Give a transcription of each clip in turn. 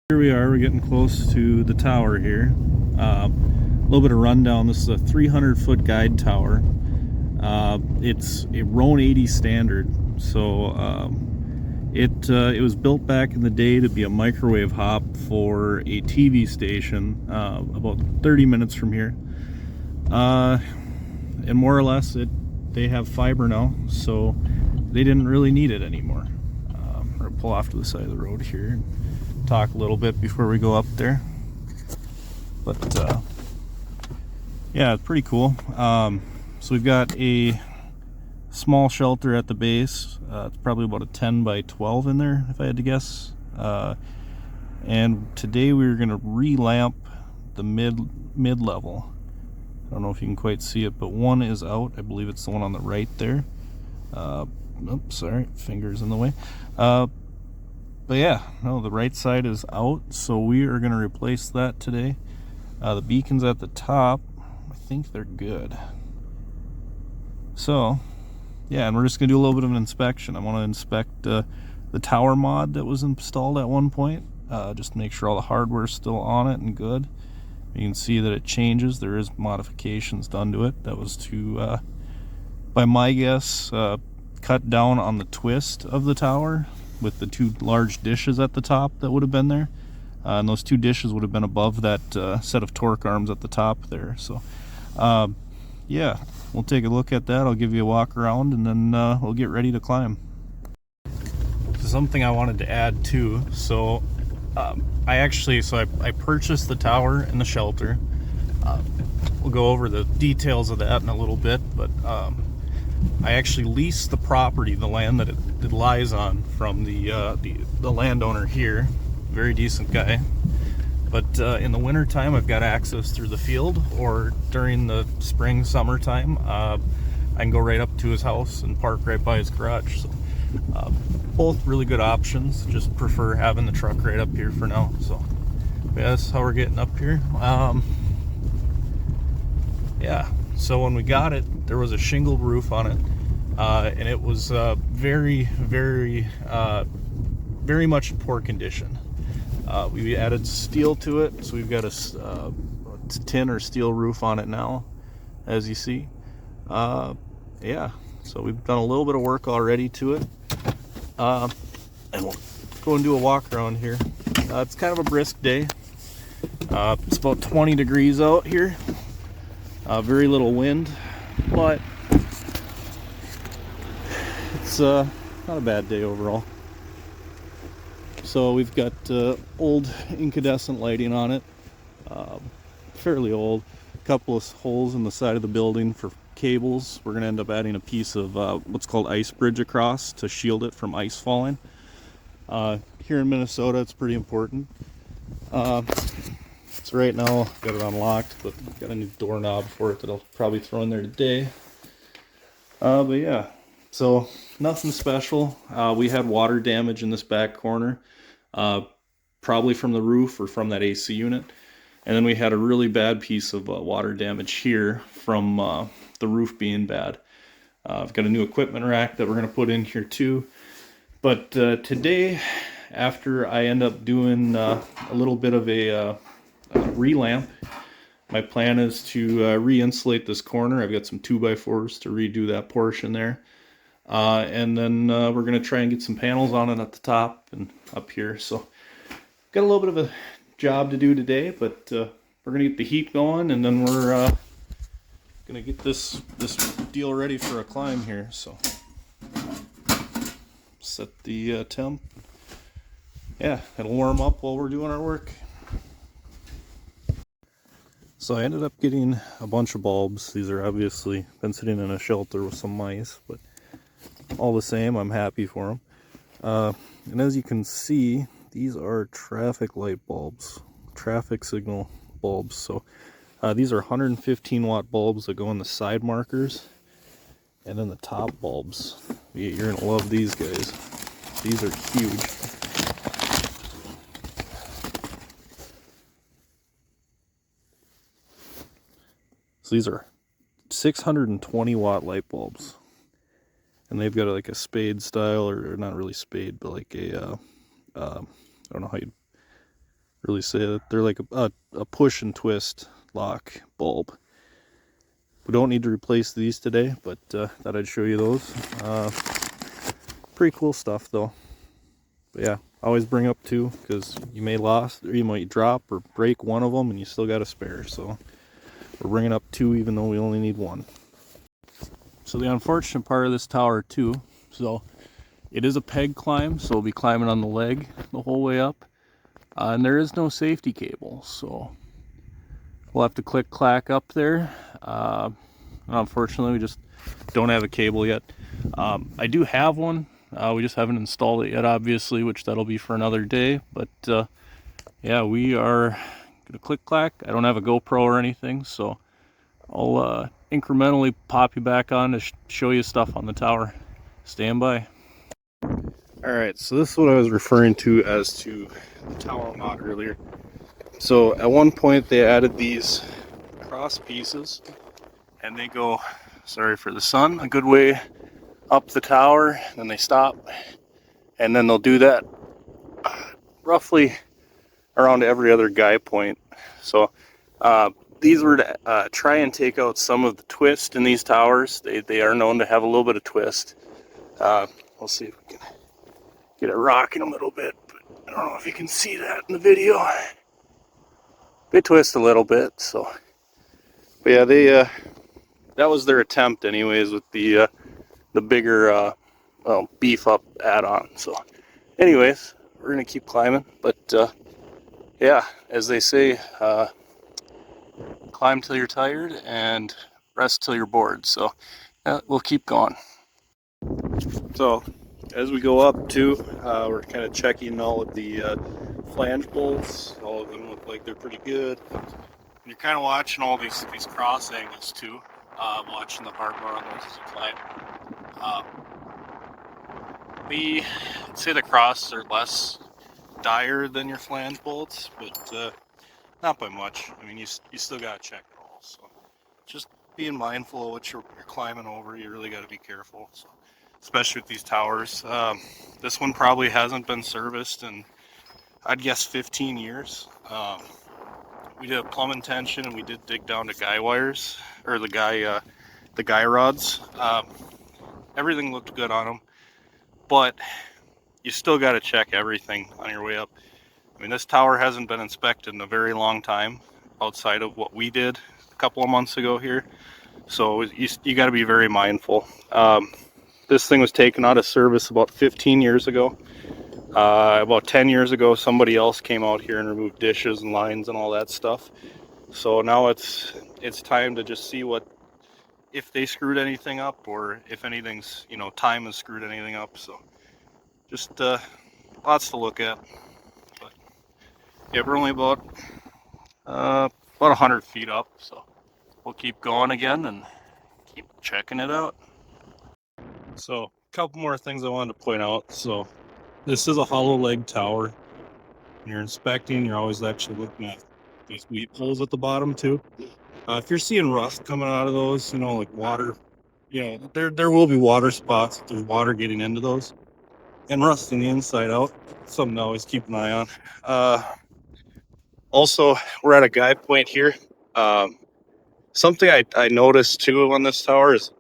Here we are, we're getting close to the tower here. A little bit of rundown. This is a 300-foot guide tower. It's a Roan 80 standard, so it was built back in the day to be a microwave hop for a TV station about 30 minutes from here. And more or less, they have fiber now, so they didn't really need it anymore. We're gonna pull off to the side of the road here and talk a little bit before we go up there. But yeah, it's pretty cool. So we've got a small shelter at the base. It's probably about a 10 by 12 in there, if I had to guess. And today we're going to relamp the mid level. I don't know if you can quite see it, but one is out. I believe it's the one on the right there. Oops, sorry, fingers in the way. But yeah, no, the right side is out, so we are going to replace that today. The beacons at the top, I think they're good. So, yeah, and we're just going to do a little bit of an inspection. I want to inspect the tower mod that was installed at one point, just to make sure all the hardware's still on it and good. You can see that it changes. There is modifications done to it. That was to, by my guess, cut down on the twist of the tower with the two large dishes at the top that would have been there. And those two dishes would have been above that set of torque arms at the top there. So, yeah, we'll take a look at that. I'll give you a walk around, and then we'll get ready to climb. Something I wanted to add too. So, I purchased the tower and the shelter. We'll go over the details of that in a little bit, but I actually leased the property, the land that it lies on, from the landowner here. Very decent guy. But in the winter time, I've got access through the field, or during the spring, summertime, I can go right up to his house and park right by his garage. So both really good options. Just prefer having the truck right up here for now. So yeah, that's how we're getting up here. Yeah. So when we got it, there was a shingled roof on it, and it was very much in poor condition. We added steel to it, so we've got a tin or steel roof on it now, as you see. Yeah, so we've done a little bit of work already to it, and we'll go and do a walk around here. It's kind of a brisk day. It's about 20 degrees out here. Very little wind, but it's not a bad day overall. So we've got old incandescent lighting on it, fairly old. A couple of holes in the side of the building for cables. We're going to end up adding a piece of what's called ice bridge across to shield it from ice falling. Here in Minnesota, it's pretty important. So right now, got it unlocked, but got a new doorknob for it that I'll probably throw in there today. But yeah, so nothing special. We had water damage in this back corner, probably from the roof or from that AC unit. And then we had a really bad piece of water damage here from the roof being bad. I've got a new equipment rack that we're going to put in here too. But today, after I end up doing a little bit of a relamp, my plan is to re-insulate this corner. I've got some 2x4s to redo that portion there. And then we're going to try and get some panels on it at the top and up here. So got a little bit of a job to do today, but we're going to get the heat going, and then we're going to get this deal ready for a climb here. So set the temp. Yeah, it'll warm up while we're doing our work. So I ended up getting a bunch of bulbs. These are obviously been sitting in a shelter with some mice, but all the same, I'm happy for them. And as you can see, these are traffic light bulbs, traffic signal bulbs. So these are 115 watt bulbs that go in the side markers, and then the top bulbs. You're gonna love these guys. These are huge. So these are 620 watt light bulbs, and they've got like a spade style, or not really spade, but like a I don't know how you really say that. They're like a push and twist lock bulb. We don't need to replace these today, but thought I'd show you those. Pretty cool stuff though. But yeah, always bring up two, because you may lost or you might drop or break one of them and you still got a spare. So we're bringing up two even though we only need one. So the unfortunate part of this tower too, so it is a peg climb, so we'll be climbing on the leg the whole way up. And there is no safety cable, so we'll have to click clack up there. Unfortunately, we just don't have a cable yet. I do have one. We just haven't installed it yet, obviously, which that'll be for another day. But yeah, we are gonna click clack. I don't have a GoPro or anything, so I'll incrementally pop you back on to show you stuff on the tower. Stand by. All right, so this is what I was referring to as to the tower mod earlier. So at one point they added these cross pieces, and they go, sorry for the sun, a good way up the tower, then they stop, and then they'll do that roughly around every other guy point. So these were to try and take out some of the twist in these towers. They are known to have a little bit of twist. We'll see if we can get it rocking a little bit, but I don't know if you can see that in the video. They twist a little bit, so. But yeah, that was their attempt anyways with the bigger well, beef up add-on. So anyways, we're gonna keep climbing, but yeah, as they say, climb till you're tired and rest till you're bored. So we'll keep going. So as we go up too, we're kind of checking all of the flange bolts. All of them look like they're pretty good. And you're kind of watching all these cross angles too, watching the hard bar on those as you climb. I'd say the crosses are less dire than your flange bolts, but not by much. I mean, you still gotta check it all. So just being mindful of what you're climbing over. You really got to be careful. So, especially with these towers. This one probably hasn't been serviced in, I'd guess, 15 years. We did a plumbing tension and we did dig down to guy wires, or the guy rods. Everything looked good on them, but you still got to check everything on your way up. I mean, this tower hasn't been inspected in a very long time outside of what we did a couple of months ago here. So you got to be very mindful. This thing was taken out of service about 15 years ago. About 10 years ago, somebody else came out here and removed dishes and lines and all that stuff. So now it's time to just see if they screwed anything up, or if anything's, time has screwed anything up. So just lots to look at. But yeah, we're only about 100 feet up, so we'll keep going again and keep checking it out. So a couple more things I wanted to point out. So this is a hollow leg tower. When you're inspecting, you're always actually looking at these weep holes at the bottom too. If you're seeing rust coming out of those, like water, there will be water spots if there's water getting into those. And rusting the inside out, something to always keep an eye on. Also, we're at a guy point here. Something I noticed too on this tower is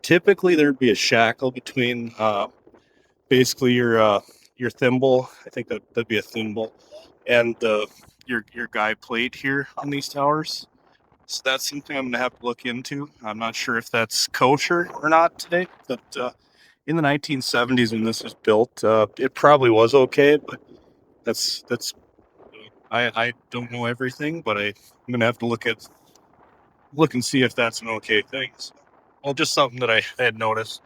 typically there'd be a shackle between basically your thimble. I think that'd be a thimble, and your guy plate here on these towers. So that's something I'm gonna have to look into. I'm not sure if that's kosher or not today, but in the 1970s when this was built, it probably was okay. But that's I don't know everything, but I'm gonna have to look and see if that's an okay thing. So, well, just something that I had noticed.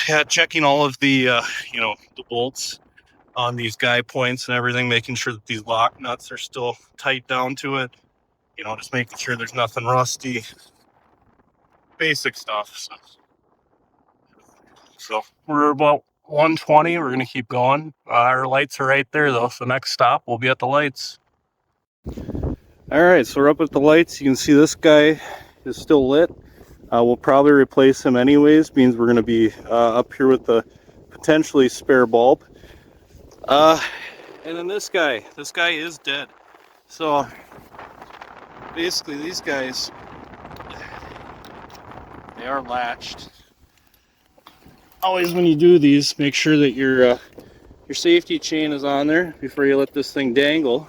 Yeah, checking all of the the bolts on these guy points and everything, making sure that these lock nuts are still tight down to it. Just making sure there's nothing rusty. Basic stuff. So we're about 120. We're gonna keep going. Our lights are right there though, so next stop we'll be at the lights. All right, so we're up at the lights. You can see this guy is still lit. We'll probably replace him anyways, means we're gonna be up here with the potentially spare bulb. And then this guy is dead. So basically these guys, they are latched. Always when you do these, make sure that your safety chain is on there before you let this thing dangle.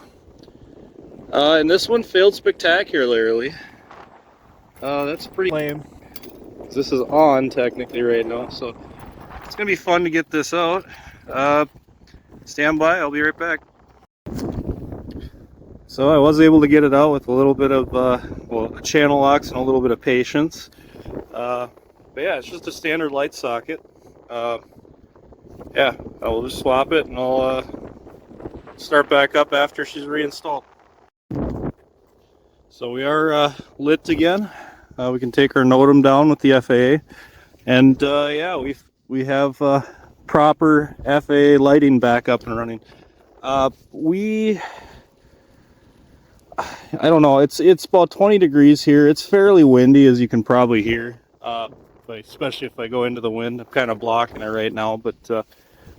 And this one failed spectacularly. That's pretty lame. This is on technically right now, so it's gonna be fun to get this out. Stand by, I'll be right back. So I was able to get it out with a little bit of well, channel locks and a little bit of patience. But yeah, it's just a standard light socket. Yeah, I will just swap it and I'll start back up after she's reinstalled. So we are lit again. We can take our NOTAM down with the FAA, and yeah, we have proper FAA lighting back up and running. I don't know. It's about 20 degrees here. It's fairly windy, as you can probably hear. Especially if I go into the wind, I'm kind of blocking it right now. But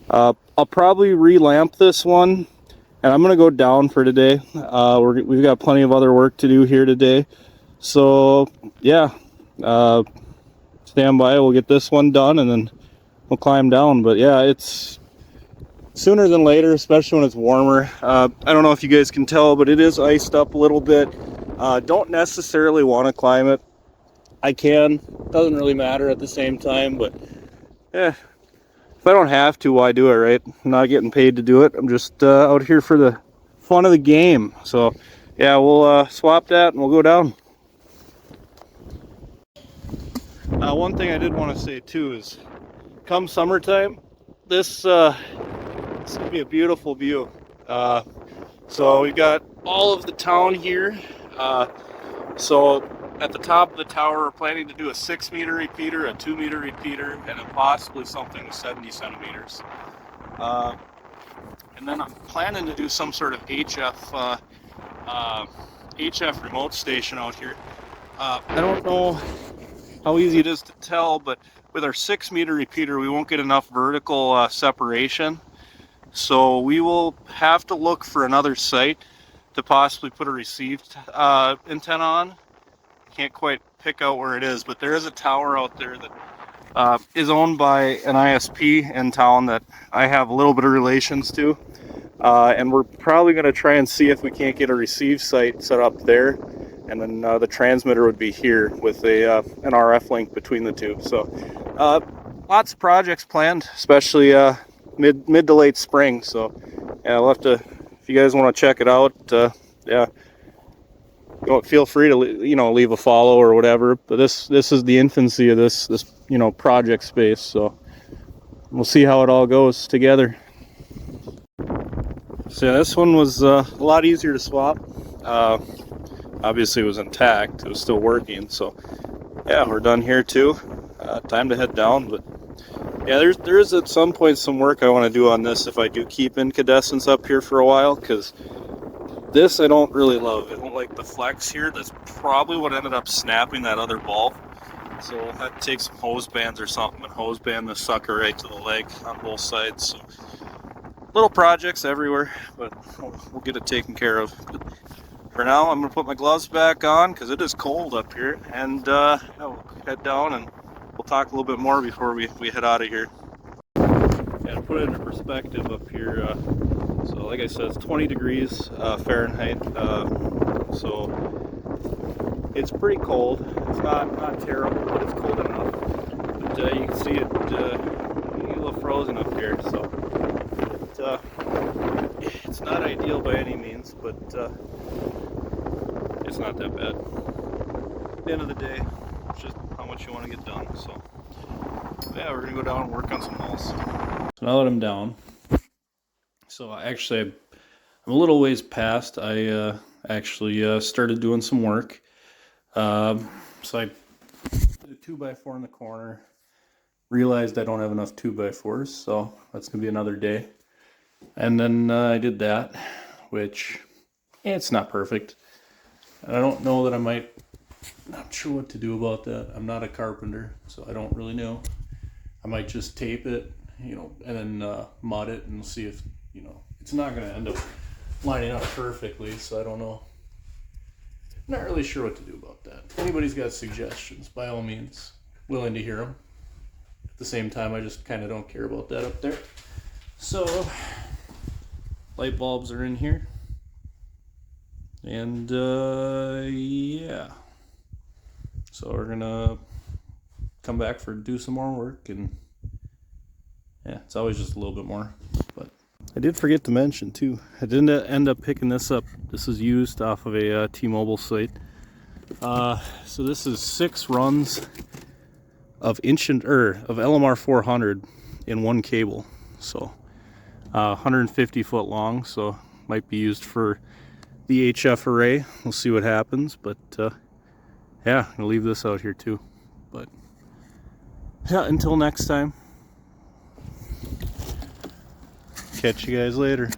I'll probably relamp this one, and I'm gonna go down for today. We've got plenty of other work to do here today. So yeah, stand by. We'll get this one done, and then we'll climb down. But yeah, it's sooner than later, especially when it's warmer. I don't know if you guys can tell, but it is iced up a little bit. Don't necessarily want to climb it. I can. Doesn't really matter at the same time, but yeah, if I don't have to, why do it, right? I'm not getting paid to do it. I'm just out here for the fun of the game. So yeah, we'll swap that and we'll go down. One thing I did want to say too is, come summertime, this will be a beautiful view. So we've got all of the town here. So at the top of the tower, we're planning to do a 6-meter repeater, a 2-meter repeater, and then possibly something with 70 centimeters. And then I'm planning to do some sort of HF remote station out here. I don't know how easy it is to tell, but with our 6-meter repeater, we won't get enough vertical separation. So we will have to look for another site to possibly put a received antenna on. Can't quite pick out where it is, but there is a tower out there that is owned by an ISP in town that I have a little bit of relations to. And we're probably going to try and see if we can't get a receive site set up there. And then the transmitter would be here with an RF link between the two. So lots of projects planned, especially mid to late spring. So yeah, I'll have to, if you guys want to check it out, yeah, feel free to leave a follow or whatever. But this is the infancy of this project space. So we'll see how it all goes together. So yeah, this one was a lot easier to swap. Obviously it was intact, it was still working, so yeah, we're done here too. Time to head down. But yeah, there is at some point some work I want to do on this if I do keep incandescents up here for a while, because this I don't really love. I don't like the flex here. That's probably what ended up snapping that other bulb. So I'll have to take some hose bands or something and hose band this sucker right to the leg on both sides. So little projects everywhere, but we'll get it taken care of. But for now, I'm going to put my gloves back on because it is cold up here, and we'll head down and we'll talk a little bit more before we head out of here. Yeah, to put it into perspective up here, so like I said, it's 20 degrees Fahrenheit, so it's pretty cold. It's not terrible, but it's cold enough. But you can see it getting a little frozen up here, so it's not ideal by any means, but it's not that bad. At the end of the day, it's just how much you want to get done. So yeah, we're gonna go down and work on some holes. So now that I'm down, so actually I'm a little ways past. I actually started doing some work. So I did a 2x4 in the corner. Realized I don't have enough 2x4s, so that's gonna be another day. And then I did that, which it's not perfect. And I don't know that I'm not sure what to do about that. I'm not a carpenter, so I don't really know. I might just tape it, and then mud it and see if, it's not going to end up lining up perfectly, so I don't know. Not really sure what to do about that. If anybody's got suggestions, by all means, willing to hear them. At the same time, I just kind of don't care about that up there. So, light bulbs are in here. And, yeah. So we're gonna come back do some more work, and yeah, it's always just a little bit more. But I did forget to mention too, I didn't end up picking this up. This is used off of a T-Mobile site. So this is 6 runs of LMR 400 in one cable. So 150 foot long, so might be used for the HF array. We'll see what happens, but yeah, I'm gonna leave this out here too. But yeah, until next time, catch you guys later.